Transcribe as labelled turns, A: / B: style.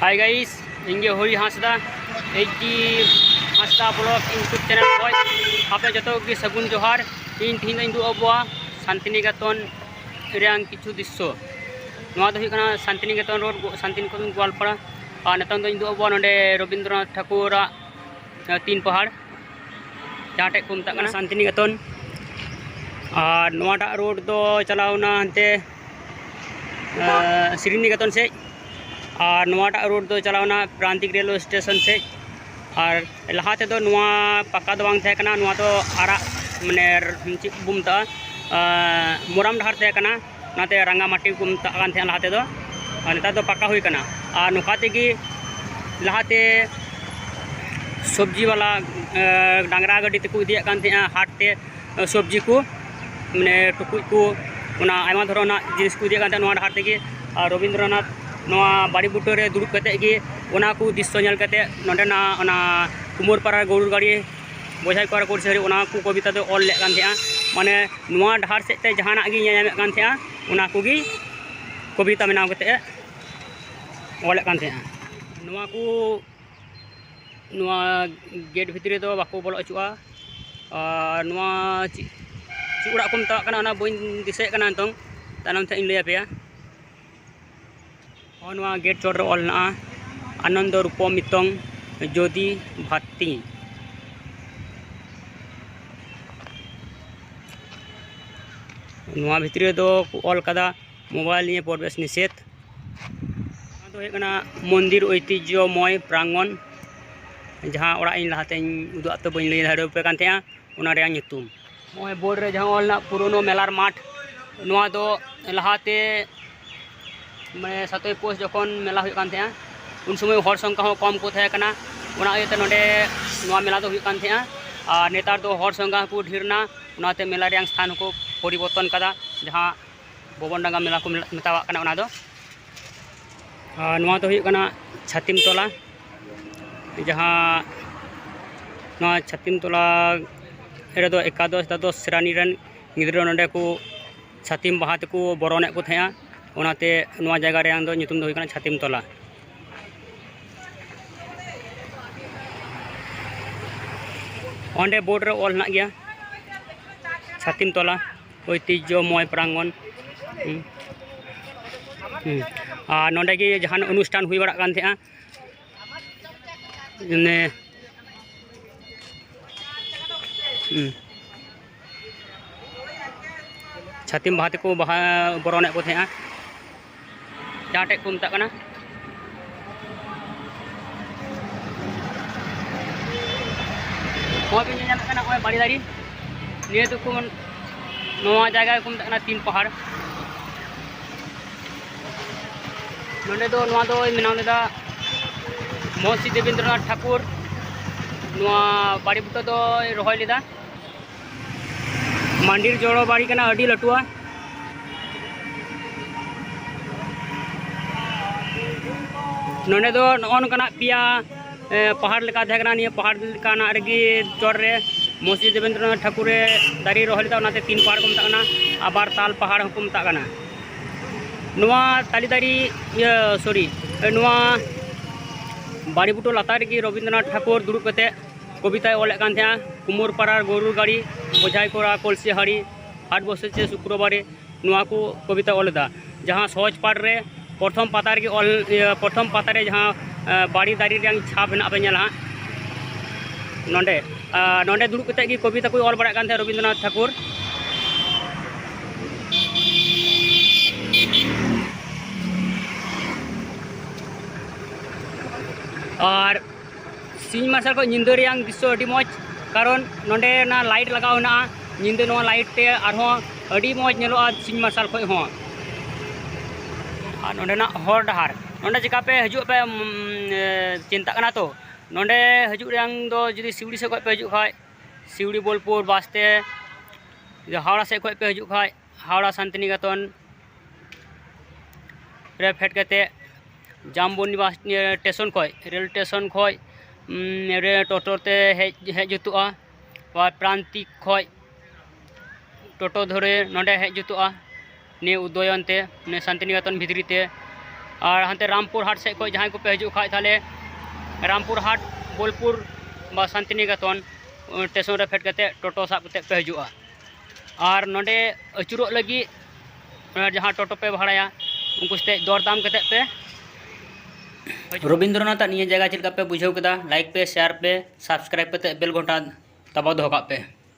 A: हाय guys इंगे Hari Hansda HD Hansda blog YouTube channel खoj आपे जतो की सगुन जोहार इन थीन इंदु अबवा शांतिनिकेतन रेंग किछु दृश्य नवा दो हुई शांतिनिकेतन रोड शांतिनिकेतन गोवालपाड़ा और नेतन दो इंदु अबवा नोडे रविंद्रनाथ ठाकुर तीन पहाड़ जहाँ टे को मता शांतिनिकेतन और नवाटा रोड दो चलावना हंते श्रीनिकेतन से और नवाटा रोड दो चलावना प्रांतिक रेलवे स्टेशन से और लहाते दो नवा पक्का दो बांग थे कना नवा तो आरा माने चिक बुमता मोराम डहार थे कना नाते रंगामाटी को मता कान थे लहाते दो और नेता दो पक्का हुई कना और नुकाते की लहाते सब्जी वाला डांगरा गाड़ी ते को इदिया कान थे हाट ते सब्जी को माने टुकुज को उना आयमा धरना जिनिस को इदिया कान थे नवा डहार ते की रविंद्रनाथ नवा बाड़ी बुटो रे दुड़ुब कते गी ओना को दृश्य नेल कते नोंडेना ओना कुमोरपाड़ा गौर गाड़ी बोझाई पारा कोर्सरी ओना को कविता दो ऑल ले कान थिया माने नवा ढार सेते जहाना गी ᱧᱟᱢᱮᱫ कान थिया ओना को गी कविता बनाव कते ऑल कान थिया नवा को नवा गेट भितरी दो बाको बोलो अचुआ और नवा ची उड़ा को मता kana ओना बइन दिसे kana नतों तानम थे इन लया पेया और नवा गेट चोर रे ऑल ना आनंद रूपमितंग ज्योति भाती नवा भितरी दो ऑल कदा मोबाइल निये प्रवेश निषेध तो हेकना मंदिर ऐतिह्यमय प्रांगण जहाँ ओड़ा इन लहाते उदुआ तो बइन लई धारो पे कान थे ओना रे nyutum मोय बोर्ड रे जहाँ ऑल ना पुरानो मेलार माठ नवा दो लहाते मैं सतोई पोस्ट जखन मेला हुई कान थे उन समय हर संख्या हो कम को थे कना ओना इते नोडे नवा मेला दो हुई कान थे और नेतार दो हर संख्या को ढेरना ओनाते मेला रेंग स्थान को परिवर्तन कदा जहाँ बोबनडांगा मेला को मेतावा कना ओना दो नवा तो हुई कना छातिम तोला जहाँ नवा छातिम तोला रे दो एकादश द्वादश श्रेणी रन गिद्रा नोडे को छातिम बाहा तेको बरने को थे ओनाते नवा जगह रे दो nyutum दो हुई कना छातिम तोला ओंडे बोर्ड रे ऑल ना गया छातिम तोला ऐतिह्यमय प्रांगण और नोडे गे जहान अनुष्ठान हुई बड़ा कान थे ने छातिम बाहा तेको बाहा बरने को थे जहाँ टे को मता कना होय बिन ᱧᱟᱢ कना होय बाड़ी दारी निये तो को नवा जगह को मता कना तीन पहाड़ नोंडे दो नवा दो मेनाव लेदा महर्षि देवेंद्रनाथ ठाकुर नवा बाड़ी बुटा दो रोहय लेदा मंदिर जोड़ो बाड़ी कना अडी लटुआ नोंडे दो नोनकना पिया पहाड़ लेका थे कना निये पहाड़ लेकाना रेगी चोर रे महर्षि देवेंद्रनाथ ठाकुर दारी रोहय लेदा ओनाते तीन पहाड़ को मता कना आबार ताल पहाड़ को मता कना नवा ताली दारी सॉरी नवा बाड़ी बुटो लातार रेगी रविंद्रनाथ ठाकुर दुड़ुब कते कविता ऑल कान थे कुमोरपाड़ा गौर गाड़ी बोझाई कोरा कोलसी हाड़ी हाट बसे से शुक्रवार नवा को कविता ऑलदा जहाँ सहज पाठ रे प्रथम पाता रे ऑल प्रथम पाता रे जहाँ बाड़ी दारी रेंग छाप हेना पे नेला नोंडे नोंडे दुड़ुब कते की कविता को ऑल बड़ा कान थे रविंद्रनाथ ठाकुर और सिंह मार्शल को निंदा रेंग दृश्य अडी मौज कारण नोंडे ना लाइट लगाव ना निंदा नवा लाइट ते आरो अडी मौज नेलोआ सिंह मार्शल खय हो और नोंडे ना हर डहार नोंडे चिका पे हजू पे चिंता कना तो नोंडे हजू रेंग दो जदी सिवड़ी से पे हजू खाय सिवड़ी बोलपुर बास्ते हावड़ा से पे हजू खाय हावड़ा शांतिनिकेतन रे फेट कते जामबनी बस स्टेशन खय रेल स्टेशन खय रे टोटो ते हेज जुतुआ और प्रांतिक खय टोटो धरे नोंडे हेज जुतुआ ने उदयन ते ने शांतिनिकेतन भितरी ते और हांते रामपुर हाट से जहाँ को पे हजू खा थाले रामपुर हाट बोलपुर बा शांतिनिकेतन स्टेशन रे फेट कते टोटो साब कते पे हजूआ और नोडे अचुरो लगी जहाँ टोटो पे भाड़ाया उनको दरदाम कते पे रवींद्रनाथ निया जगह चलका पे बुझाव कदा लाइक पे शेयर पे सब्सक्राइब पे बेल घंटा दबाव दो पे।